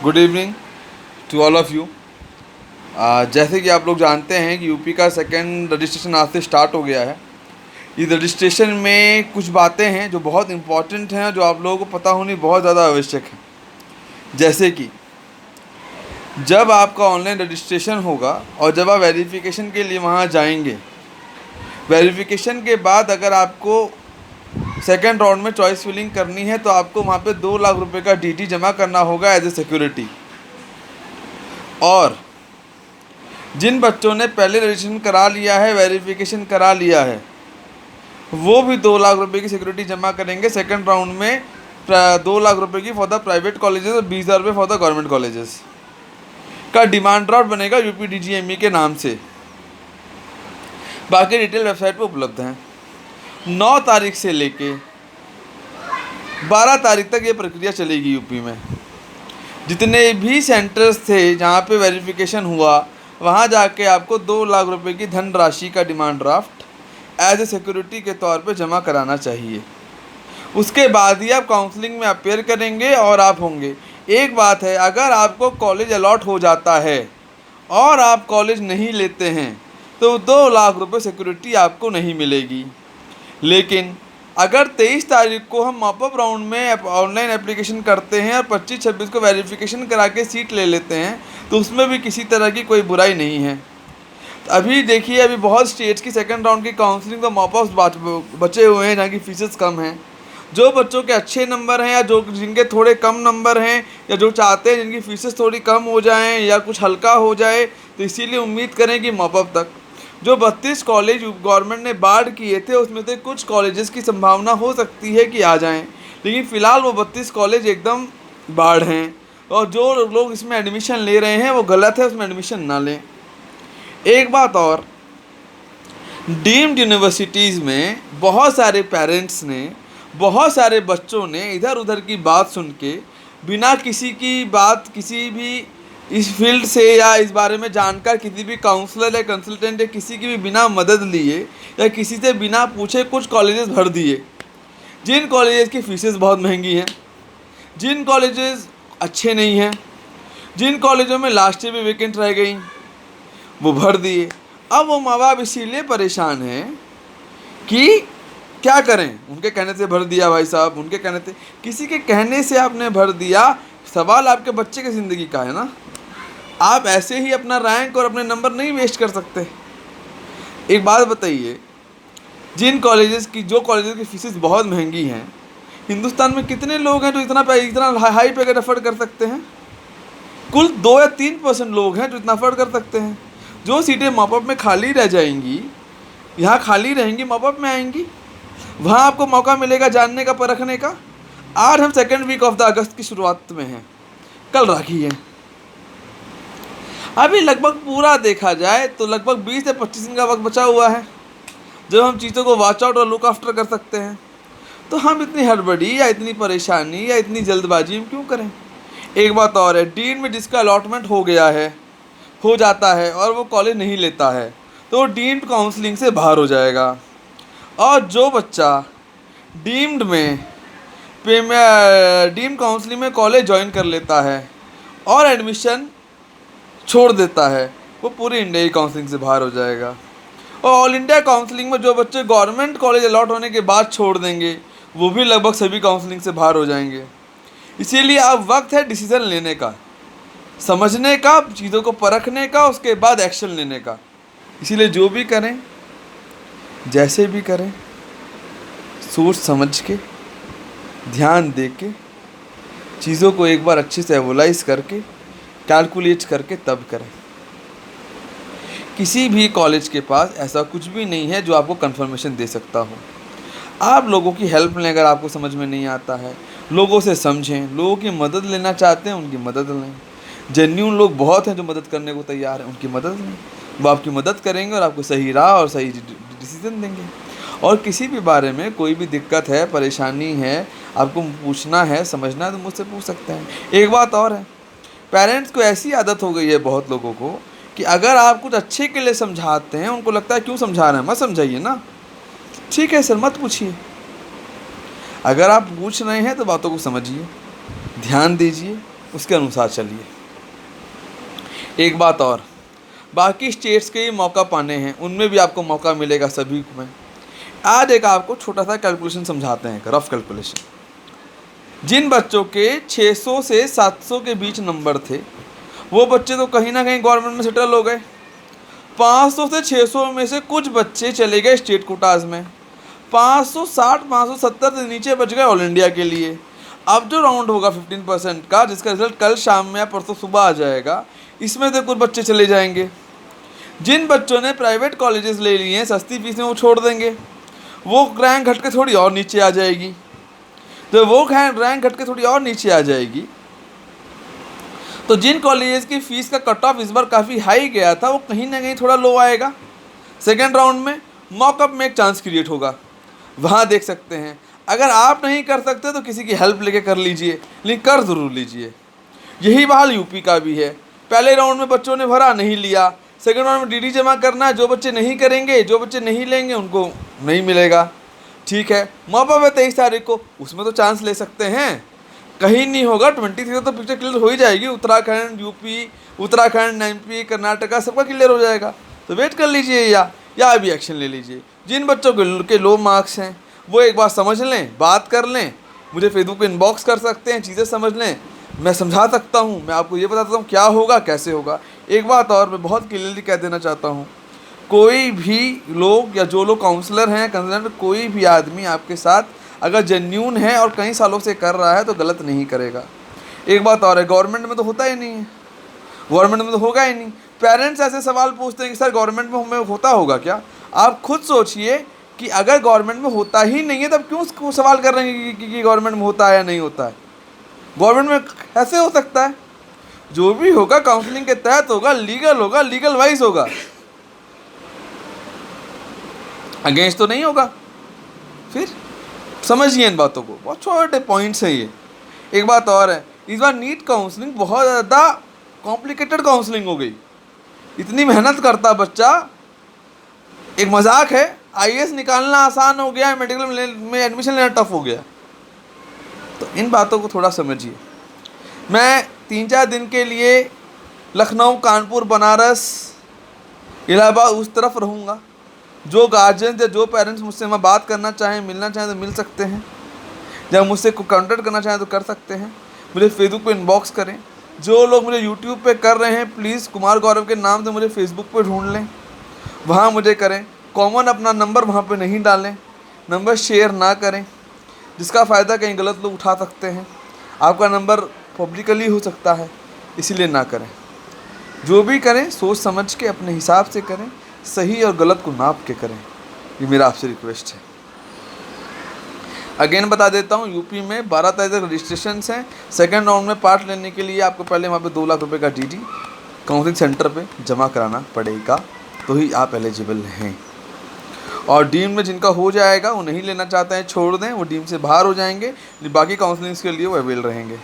Good evening to all of you. जैसे कि आप लोग जानते हैं कि यूपी का सेकेंड रजिस्ट्रेशन आज से स्टार्ट हो गया है। इस रजिस्ट्रेशन में कुछ बातें हैं जो बहुत इंपॉर्टेंट हैं, जो आप लोगों को पता होनी बहुत ज़्यादा आवश्यक है। जैसे कि जब आपका ऑनलाइन रजिस्ट्रेशन होगा और जब आप वेरिफिकेशन के लिए वहाँ जाएंगे, वेरिफिकेशन के बाद अगर आपको सेकेंड राउंड में चॉइस फिलिंग करनी है तो आपको वहाँ पे 2 लाख रुपए का डीटी जमा करना होगा एज ए सिक्योरिटी। और जिन बच्चों ने पहले रजिस्ट्रेशन करा लिया है, वेरिफिकेशन करा लिया है, वो भी 2 लाख रुपए की सिक्योरिटी जमा करेंगे सेकंड राउंड में। 2 लाख रुपए की फॉर द प्राइवेट कॉलेजेस और 20,000 रुपये फॉर द गवर्नमेंट कॉलेजेस का डिमांड ड्राफ्ट बनेगा यूपीडीजीएमई के नाम से। बाकी डिटेल वेबसाइट पर उपलब्ध हैं। 9 तारीख से लेके 12 तारीख तक ये प्रक्रिया चलेगी। यूपी में जितने भी सेंटर्स थे जहाँ पे वेरिफिकेशन हुआ, वहाँ जाके आपको 2 लाख रुपए की धनराशि का demand draft as a security के तौर पे जमा कराना चाहिए। उसके बाद ही आप काउंसलिंग में अपेयर करेंगे और आप होंगे। एक बात है, अगर आपको कॉलेज अलॉट हो जाता है और आप कॉलेज नहीं लेते हैं तो 2 लाख रुपए सिक्योरिटी आपको नहीं मिलेगी। लेकिन अगर 23 तारीख को हम मॉपअप राउंड में ऑनलाइन एप्लीकेशन करते हैं और 25-26 को वेरिफिकेशन करा के सीट ले लेते हैं तो उसमें भी किसी तरह की कोई बुराई नहीं है। तो अभी देखिए, अभी बहुत स्टेट्स की सेकंड राउंड की काउंसलिंग तो मॉपअप्स बचे हुए हैं जहाँ की फीसेस कम हैं। जो बच्चों के अच्छे नंबर हैं या जो जिनके थोड़े कम नंबर हैं या जो चाहते हैं जिनकी फीसेस थोड़ी कम हो जाएँ या कुछ हल्का हो जाए, तो इसीलिए उम्मीद करें कि मॉपअप तक जो 32 कॉलेज गवर्नमेंट ने बाढ़ किए थे उसमें से कुछ कॉलेजेस की संभावना हो सकती है कि आ जाएं, लेकिन फ़िलहाल वो 32 कॉलेज एकदम बाढ़ हैं। और जो लोग इसमें एडमिशन ले रहे हैं वो गलत है, उसमें एडमिशन ना लें। एक बात और, डीम्ड यूनिवर्सिटीज़ में बहुत सारे पेरेंट्स ने, बहुत सारे बच्चों ने इधर उधर की बात सुन के, बिना किसी की बात, किसी भी इस फील्ड से या इस बारे में जानकर किसी भी काउंसलर या कंसल्टेंट या किसी की भी बिना मदद लिए या किसी से बिना पूछे कुछ कॉलेजेस भर दिए। जिन कॉलेजेस की फीसेस बहुत महंगी हैं, जिन कॉलेजेस अच्छे नहीं हैं, जिन कॉलेजों में लास्ट ईयर भी वैकेंट रह गई, वो भर दिए। अब वो माँ बाप इसीलिए परेशान हैं कि क्या करें। उनके कहने से भर दिया भाई साहब, उनके कहने से, किसी के कहने से आपने भर दिया। सवाल आपके बच्चे की ज़िंदगी का है ना। आप ऐसे ही अपना रैंक और अपने नंबर नहीं वेस्ट कर सकते। एक बात बताइए, जो कॉलेजेस की फीसेस बहुत महंगी हैं, हिंदुस्तान में कितने लोग हैं जो इतना हाई पे अफोर्ड कर सकते हैं? कुल 2 या 3% लोग हैं जो इतना अफोर्ड कर सकते हैं। जो सीटें मॉपअप में खाली रह जाएंगी, यहाँ खाली रहेंगी, मॉपअप में आएंगी, वहाँ आपको मौका मिलेगा जानने का, परखने का। आज हम सेकेंड वीक ऑफ द अगस्त की शुरुआत में हैं, कल राखी है। अभी लगभग पूरा देखा जाए तो लगभग 20 से 25 दिन का वक्त बचा हुआ है जब हम चीज़ों को वॉच आउट और लुक आफ्टर कर सकते हैं। तो हम इतनी हड़बड़ी या इतनी परेशानी या इतनी जल्दबाजी हम क्यों करें? एक बात और है, डीन में जिसका अलॉटमेंट हो गया है, हो जाता है और वो कॉलेज नहीं लेता है तो वो डीम्ड काउंसलिंग से बाहर हो जाएगा। और जो बच्चा डीम्ड काउंसलिंग में कॉलेज ज्वाइन कर लेता है और एडमिशन छोड़ देता है, वो पूरी इंडिया की काउंसलिंग से बाहर हो जाएगा। और ऑल इंडिया काउंसलिंग में जो बच्चे गवर्नमेंट कॉलेज अलॉट होने के बाद छोड़ देंगे, वो भी लगभग सभी काउंसलिंग से बाहर हो जाएंगे। इसीलिए अब वक्त है डिसीज़न लेने का, समझने का, चीज़ों को परखने का, उसके बाद एक्शन लेने का। इसीलिए जो भी करें, जैसे भी करें, सोच समझ के, ध्यान दे के, चीज़ों को एक बार अच्छे से एवलाइज करके, कैलकुलेट करके तब करें। किसी भी कॉलेज के पास ऐसा कुछ भी नहीं है जो आपको कंफर्मेशन दे सकता हो। आप लोगों की हेल्प लें, अगर आपको समझ में नहीं आता है, लोगों से समझें, लोगों की मदद लेना चाहते हैं, उनकी मदद लें। जेन्युइन लोग बहुत हैं जो मदद करने को तैयार हैं, उनकी मदद लें। वो आपकी मदद करेंगे और आपको सही राह और सही डिसीजन देंगे। और किसी भी बारे में कोई भी दिक्कत है, परेशानी है, आपको पूछना है, समझना है, तो मुझसे पूछ सकते हैं। एक बात और है, पेरेंट्स को ऐसी आदत हो गई है बहुत लोगों को कि अगर आप कुछ अच्छे के लिए समझाते हैं, उनको लगता है क्यों समझा रहे हैं, मत समझाइए ना, ठीक है सर, मत पूछिए। अगर आप पूछ रहे हैं तो बातों को समझिए, ध्यान दीजिए, उसके अनुसार चलिए। एक बात और, बाकी स्टेट्स के ही मौका पाने हैं, उनमें भी आपको मौका मिलेगा सभी में। आज एक आपको छोटा सा कैलकुलेशन समझाते हैं, एक रफ कैलकुलेशन। जिन बच्चों के 600 से 700 के बीच नंबर थे, वो बच्चे तो कहीं ना कहीं गवर्नमेंट में सेटल हो गए। 500 से 600 में से कुछ बच्चे चले गए स्टेट कोटाज में, 560 570 से नीचे बच गए ऑल इंडिया के लिए। अब जो राउंड होगा 15% का, जिसका रिजल्ट कल शाम में या परसों सुबह आ जाएगा, इसमें से कुछ बच्चे चले जाएंगे। जिन बच्चों ने प्राइवेट कॉलेजेस ले लिए हैं सस्ती फीस में, वो छोड़ देंगे, वो रैंक घट के थोड़ी और नीचे आ जाएगी। तो वो रैंक घट के थोड़ी और नीचे आ जाएगी, तो जिन कॉलेजेस की फ़ीस का कट ऑफ इस बार काफ़ी हाई गया था, वो कहीं ना कहीं थोड़ा लो आएगा। सेकेंड राउंड में मॉकअप में एक चांस क्रिएट होगा, वहाँ देख सकते हैं। अगर आप नहीं कर सकते तो किसी की हेल्प लेके कर लीजिए, लेकिन कर ज़रूर लीजिए। यही हाल यूपी का भी है। पहले राउंड में बच्चों ने भरा, नहीं लिया। सेकेंड राउंड में डीडी जमा करना है, जो बच्चे नहीं करेंगे, जो बच्चे नहीं लेंगे, उनको नहीं मिलेगा। ठीक है, मौका है 23 तारीख को, उसमें तो चांस ले सकते हैं। कहीं नहीं होगा, 23 तो पिक्चर क्लियर हो ही जाएगी। उत्तराखंड, यूपी, उत्तराखंड, एमपी, कर्नाटका, सबका क्लियर हो जाएगा। तो वेट कर लीजिए या अभी एक्शन ले लीजिए। जिन बच्चों के लो मार्क्स हैं, वो एक बार समझ लें, बात कर लें, मुझे फेसबुक पे इनबॉक्स कर सकते हैं, चीज़ें समझ लें, मैं समझा सकता हूँ, मैं आपको ये बताता हूँ क्या होगा, कैसे होगा। एक बात और मैं बहुत क्लियरली कह देना चाहता हूँ, कोई भी लोग या जो लोग काउंसलर हैं, कंसल्टेंट, कोई भी आदमी आपके साथ अगर जेन्यून है और कई सालों से कर रहा है तो गलत नहीं करेगा। एक बात और है, गवर्नमेंट में तो होता ही नहीं है, गवर्नमेंट में तो होगा ही नहीं। पेरेंट्स ऐसे सवाल पूछते हैं कि सर गवर्नमेंट में हमें होता होगा क्या? आप खुद सोचिए कि अगर गवर्नमेंट में होता ही नहीं है तब क्यों उसको सवाल कर रहे हैं कि गवर्नमेंट में होता है या नहीं होता है। गवर्नमेंट में कैसे हो सकता है? जो भी होगा काउंसलिंग के तहत होगा, लीगल वाइज होगा, अगेंस्ट तो नहीं होगा। फिर समझिए इन बातों को, बहुत छोटे पॉइंट्स हैं ये। एक बात और है, इस बार नीट काउंसलिंग बहुत ज़्यादा कॉम्प्लिकेटेड काउंसलिंग हो गई। इतनी मेहनत करता बच्चा, एक मजाक है, आईएएस निकालना आसान हो गया, मेडिकल में एडमिशन लेना टफ हो गया। तो इन बातों को थोड़ा समझिए। मैं 3-4 दिन के लिए लखनऊ, कानपुर, बनारस, इलाहाबाद उस तरफ रहूँगा। जो गार्जियन या जो पेरेंट्स मुझसे मैं बात करना चाहें, मिलना चाहें तो मिल सकते हैं, या मुझसे कॉन्टैक्ट करना चाहें तो कर सकते हैं। मुझे फेसबुक पे इनबॉक्स करें। जो लोग मुझे यूट्यूब पे कर रहे हैं, प्लीज़ कुमार गौरव के नाम से मुझे फेसबुक पे ढूंढ लें, वहाँ मुझे करें। कॉमन अपना नंबर वहाँ पे नहीं डालें, नंबर शेयर ना करें, जिसका फ़ायदा कहीं गलत लोग उठा सकते हैं। आपका नंबर पब्लिकली हो सकता है, इसीलिए ना करें। जो भी करें सोच समझ के अपने हिसाब से करें, सही और गलत को नाप के करें। ये मेरा आपसे रिक्वेस्ट है। अगेन बता देता हूँ, यूपी में 12 तारीख तक रजिस्ट्रेशन हैं। सेकेंड राउंड में पार्ट लेने के लिए आपको पहले वहाँ पे 2 लाख रुपए का डीडी काउंसलिंग सेंटर पे जमा कराना पड़ेगा, तो ही आप एलिजिबल हैं। और डीम में जिनका हो जाएगा, वो नहीं लेना चाहते हैं, छोड़ दें, वो डीम से बाहर हो जाएंगे। बाकी काउंसलिंग्स के लिए वो अवेल रहेंगे।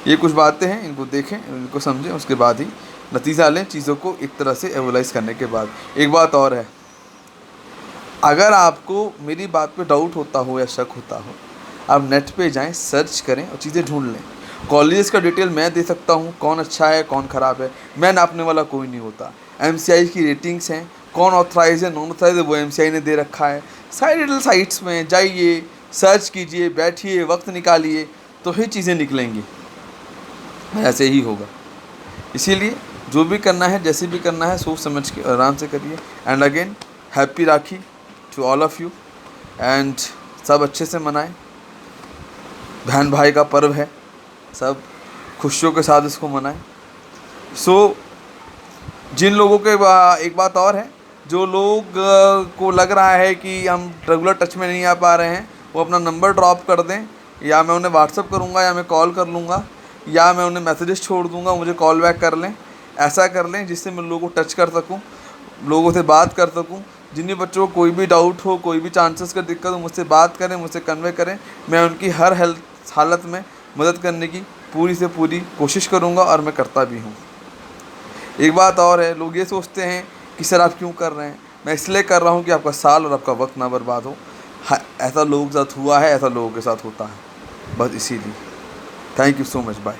ये कुछ बातें हैं, इनको देखें, इनको समझें, उसके बाद ही नतीजा लें चीज़ों को एक तरह से एवलाइज करने के बाद। एक बात और है, अगर आपको मेरी बात पे डाउट होता हो या शक होता हो, आप नेट पे जाएं, सर्च करें और चीज़ें ढूंढ लें। कॉलेजेस का डिटेल मैं दे सकता हूँ, कौन अच्छा है कौन ख़राब है, मैं नापने वाला कोई नहीं होता। एमसीआई की रेटिंग्स हैं, कौन ऑथराइज है नॉन ऑथराइज है, वो एमसीआई ने दे रखा है। डिटेल साइट्स में जाइए, सर्च कीजिए, बैठिए, वक्त निकालिए, तो ही चीज़ें निकलेंगी। ऐसे ही होगा। इसीलिए जो भी करना है, जैसे भी करना है, सोच समझ के आराम से करिए। And again happy Rakhi to all of you, and सब अच्छे से मनाएं। बहन भाई का पर्व है, सब खुशियों के साथ इसको मनाएं। जिन लोगों के एक बात और है, जो लोग को लग रहा है कि हम रेगुलर टच में नहीं आ पा रहे हैं, वो अपना नंबर ड्रॉप कर दें, या मैं उन्हें व्हाट्सअप करूँगा, या मैं कॉल कर लूँगा, या मैं उन्हें मैसेजेस छोड़ दूँगा, मुझे कॉल बैक कर लें। ऐसा कर लें जिससे मैं लोगों को टच कर सकूँ, लोगों से बात कर सकूँ। जिन भी बच्चों को कोई भी डाउट हो, कोई भी चांसेस का दिक्कत हो, मुझसे बात करें, मुझसे कन्वे करें। मैं उनकी हर हालत में मदद करने की पूरी से पूरी कोशिश करूँगा, और मैं करता भी हूँ। एक बात और है, लोग ये सोचते हैं कि सर आप क्यों कर रहे हैं। मैं इसलिए कर रहा हूँ कि आपका साल और आपका वक्त ना बर्बाद हो। हाँ, ऐसा लोगों के साथ हुआ है, ऐसा लोगों के साथ होता है, बस इसीलिए। Thank you so much, bye.